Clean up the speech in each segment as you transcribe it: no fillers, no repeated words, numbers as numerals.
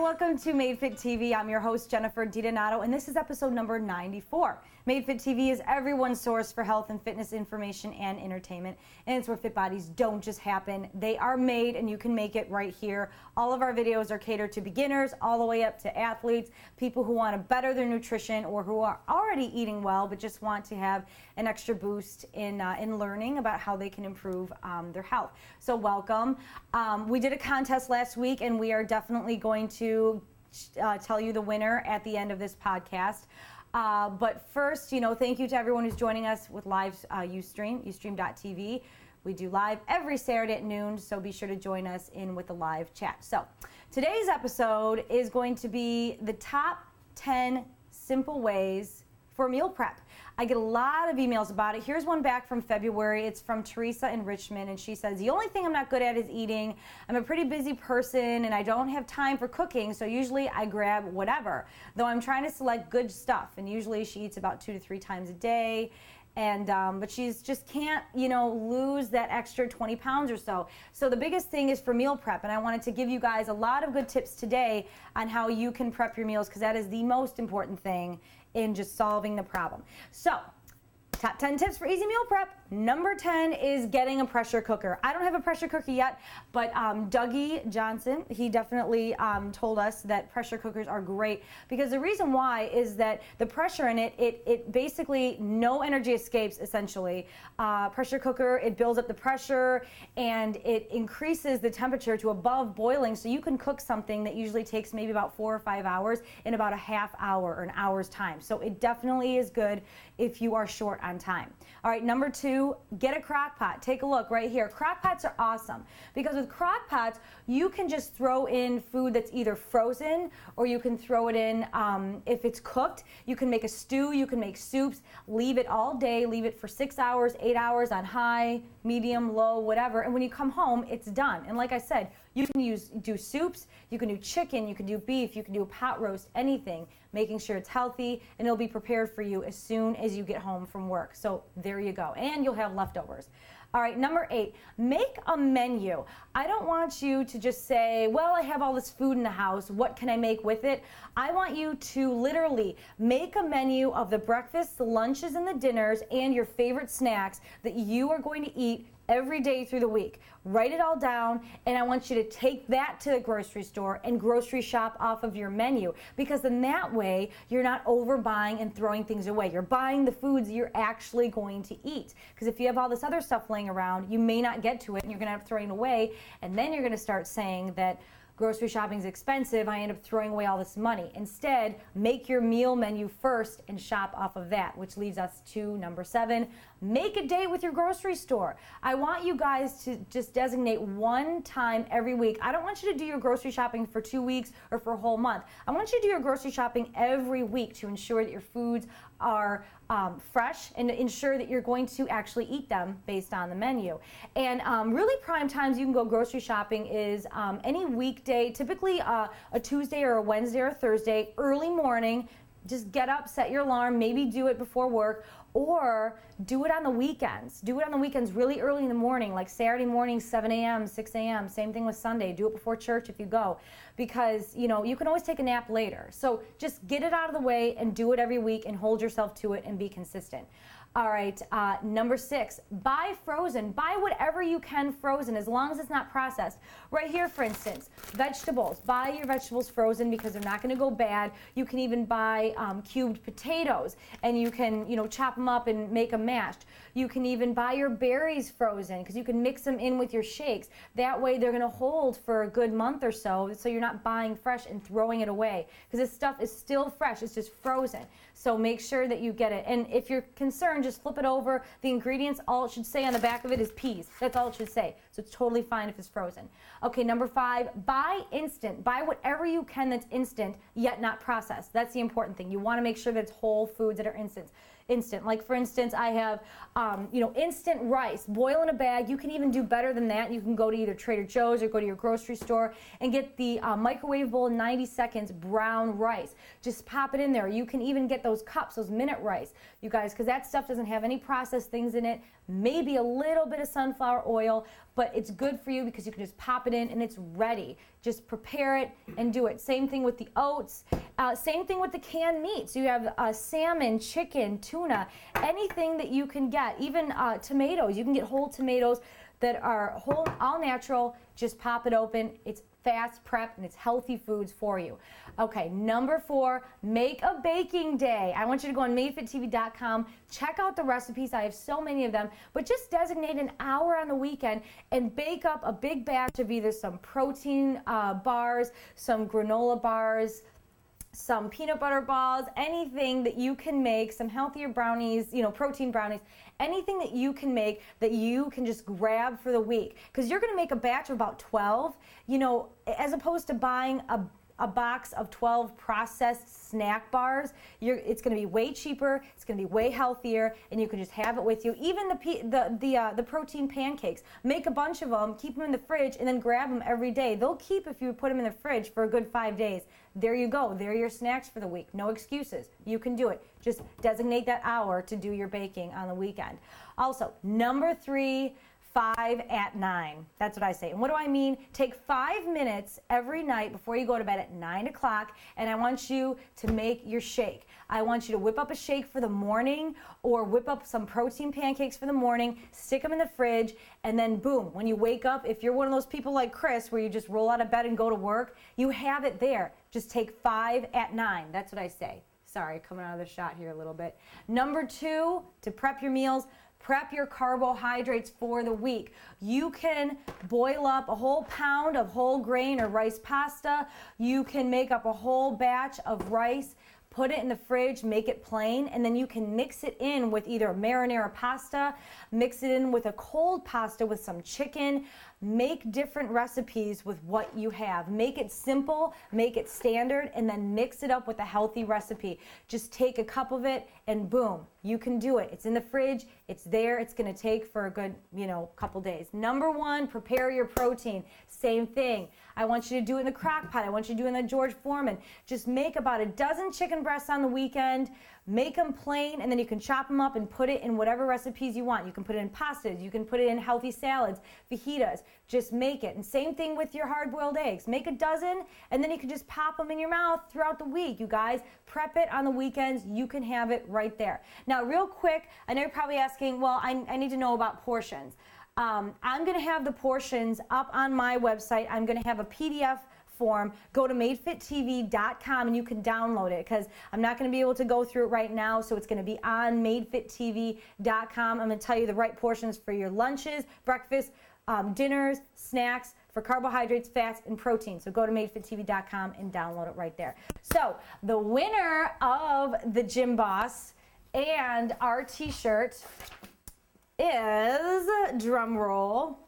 welcome to Made Fit TV. I'm your host, Jennifer DiDonato, and this is episode number 94. Made Fit TV is everyone's source for health and fitness information and entertainment, and it's where fit bodies don't just happen. They are made, and you can make it right here. All of our videos are catered to beginners all the way up to athletes, people who want to better their nutrition or who are already eating well but just want to have an extra boost in learning about how they can improve their health. So welcome. We did a contest last week, and we are definitely going to tell you the winner at the end of this podcast. But first, thank you to everyone who's joining us with live Ustream, ustream.tv. We do live every Saturday at noon, so be sure to join us in with the live chat. So today's episode is going to be the top 10 simple ways for meal prep. I get a lot of emails about it. Here's one back from February. It's from Teresa in Richmond, and she says, the only thing I'm not good at is eating. I'm a pretty busy person, and I don't have time for cooking, so usually I grab whatever, though I'm trying to select good stuff, and usually she eats about 2 to 3 times a day. And but she's just can't, lose that extra 20 pounds or so. So the biggest thing is for meal prep, and I wanted to give you guys a lot of good tips today on how you can prep your meals, because that is the most important thing in just solving the problem. So top 10 tips for easy meal prep. Number 10 is getting a pressure cooker. I don't have a pressure cooker yet, but Dougie Johnson, he definitely told us that pressure cookers are great, because the reason why is that the pressure in it basically no energy escapes essentially. Pressure cooker, it builds up the pressure and it increases the temperature to above boiling, so you can cook something that usually takes maybe about 4 or 5 hours in about a half hour or an hour's time. So it definitely is good if you are short on time. All right, number 2, get a crock pot. Take a look right here. Crock pots are awesome because with crock pots, you can just throw in food that's either frozen or you can throw it in if it's cooked. You can make a stew, you can make soups, leave it all day, leave it for 6 hours, 8 hours on high, medium, low, whatever. And when you come home, it's done. And like I said, you can do soups, you can do chicken, you can do beef, you can do a pot roast, anything, making sure it's healthy, and it'll be prepared for you as soon as you get home from work. So there you go. And you'll have leftovers. All right, number 8, make a menu. I don't want you to just say, well, I have all this food in the house, what can I make with it? I want you to literally make a menu of the breakfasts, the lunches, and the dinners, and your favorite snacks that you are going to eat every day through the week. Write it all down, and I want you to take that to the grocery store and grocery shop off of your menu, because in that way you're not overbuying and throwing things away. You're buying the foods you're actually going to eat, because if you have all this other stuff laying around, you may not get to it and you're going to end up throwing it away, and then you're going to start saying that grocery shopping is expensive, I end up throwing away all this money. Instead, make your meal menu first and shop off of that, which leads us to number 7, make a date with your grocery store. I want you guys to just designate one time every week. I don't want you to do your grocery shopping for 2 weeks or for a whole month. I want you to do your grocery shopping every week to ensure that your foods are fresh and to ensure that you're going to actually eat them based on the menu. And really prime times you can go grocery shopping is any weekday, typically a Tuesday or a Wednesday or a Thursday, early morning. Just get up, set your alarm, maybe do it before work, or do it on the weekends. Do it on the weekends really early in the morning, like Saturday morning, 7 a.m., 6 a.m., same thing with Sunday. Do it before church if you go, because you can always take a nap later. So just get it out of the way and do it every week and hold yourself to it and be consistent. All right, number 6, buy frozen. Buy whatever you can frozen, as long as it's not processed. Right here, for instance, vegetables. Buy your vegetables frozen because they're not going to go bad. You can even buy cubed potatoes, and you can, chop them up and make them mashed. You can even buy your berries frozen because you can mix them in with your shakes. That way they're going to hold for a good month or so you're not buying fresh and throwing it away, because this stuff is still fresh. It's just frozen. So make sure that you get it. And if you're concerned, just flip it over. The ingredients, all it should say on the back of it is peas. That's all it should say. So it's totally fine if it's frozen. Okay, number 5, buy instant. Buy whatever you can that's instant, yet not processed. That's the important thing. You want to make sure that it's whole foods that are instant. Like for instance, I have, instant rice, boil in a bag. You can even do better than that. You can go to either Trader Joe's or go to your grocery store and get the microwavable 90 seconds brown rice. Just pop it in there. You can even get those cups, those minute rice, you guys, because that stuff doesn't have any processed things in it. Maybe a little bit of sunflower oil, but it's good for you because you can just pop it in and it's ready. Just prepare it and do it. Same thing with the oats. Same thing with the canned meat. So you have salmon, chicken, tuna, anything that you can get. Even tomatoes. You can get whole tomatoes that are whole, all natural. Just pop it open. It's fast prep and it's healthy foods for you. Okay, number 4, make a baking day. I want you to go on madefittv.com, check out the recipes. I have so many of them, but just designate an hour on the weekend and bake up a big batch of either some protein bars, some granola bars, some peanut butter balls, anything that you can make, some healthier brownies, protein brownies, anything that you can make that you can just grab for the week. Because you're going to make a batch of about 12, as opposed to buying a box of 12 processed snack bars. It's going to be way cheaper, it's going to be way healthier, and you can just have it with you. Even the protein pancakes, make a bunch of them, keep them in the fridge, and then grab them every day. They'll keep if you put them in the fridge for a good 5 days. There you go. They're your snacks for the week. No excuses. You can do it. Just designate that hour to do your baking on the weekend. Also, number 3, 5 at 9. That's what I say. And what do I mean? Take 5 minutes every night before you go to bed at 9 o'clock, and I want you to make your shake. I want you to whip up a shake for the morning or whip up some protein pancakes for the morning, stick them in the fridge, and then boom, when you wake up, if you're one of those people like Chris where you just roll out of bed and go to work, you have it there. Just take 5 at 9. That's what I say. Sorry, coming out of the shot here a little bit. Number 2, to prep your meals, prep your carbohydrates for the week. You can boil up a whole pound of whole grain or rice pasta. You can make up a whole batch of rice, put it in the fridge, make it plain, and then you can mix it in with either marinara pasta, mix it in with a cold pasta with some chicken. Make different recipes with what you have. Make it simple, make it standard, and then mix it up with a healthy recipe. Just take a cup of it and boom, you can do it. It's in the fridge, it's there, it's gonna take for a good, couple days. Number 1, prepare your protein. Same thing. I want you to do it in the crock pot. I want you to do it in the George Foreman. Just make about a dozen chicken breasts on the weekend, make them plain, and then you can chop them up and put it in whatever recipes you want. You can put it in pastas, you can put it in healthy salads, fajitas. Just make it. And same thing with your hard-boiled eggs. Make a dozen, and then you can just pop them in your mouth throughout the week. You guys, prep it on the weekends. You can have it right there. Now, real quick, I know you're probably asking, well, I need to know about portions. I'm going to have the portions up on my website. I'm going to have a PDF form. Go to madefittv.com and you can download it because I'm not going to be able to go through it right now, so it's going to be on madefittv.com. I'm going to tell you the right portions for your lunches, breakfast, dinners, snacks, for carbohydrates, fats, and protein. So go to madefittv.com and download it right there. So the winner of the Gym Boss and our t-shirt is, drum roll,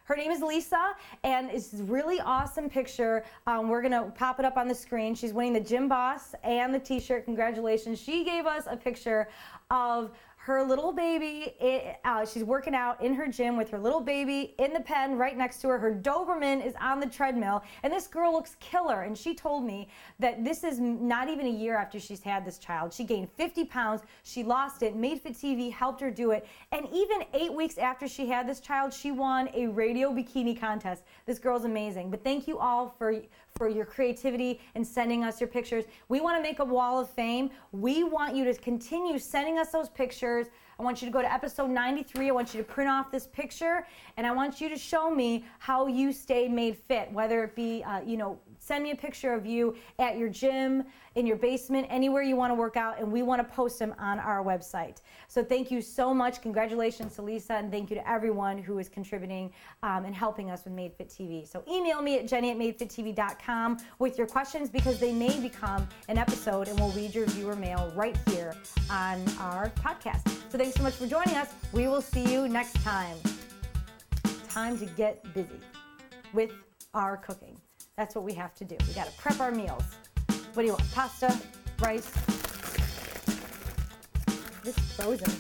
her name is Lisa, and it's a really awesome picture. We're going to pop it up on the screen. She's winning the Gym Boss and the t-shirt. Congratulations. She gave us a picture of her little baby. She's working out in her gym with her little baby in the pen right next to her. Her Doberman is on the treadmill, and this girl looks killer. And she told me that this is not even a year after she's had this child. She gained 50 pounds. She lost it. MadeFit TV helped her do it. And even 8 weeks after she had this child, she won a radio bikini contest. This girl's amazing. But thank you all for your creativity and sending us your pictures. We want to make a wall of fame. We want you to continue sending us those pictures. I want you to go to episode 93. I want you to print off this picture, and I want you to show me how you stayed made fit, whether it be, send me a picture of you at your gym, in your basement, anywhere you want to work out, and we want to post them on our website. So thank you so much. Congratulations to Lisa, and thank you to everyone who is contributing and helping us with MadeFit TV. So email me at jenny@madefittv.com with your questions, because they may become an episode, and we'll read your viewer mail right here on our podcast. So thanks so much for joining us. We will see you next time. Time to get busy with our cooking. That's what we have to do. We got to prep our meals. What do you want? Pasta, rice. This is frozen.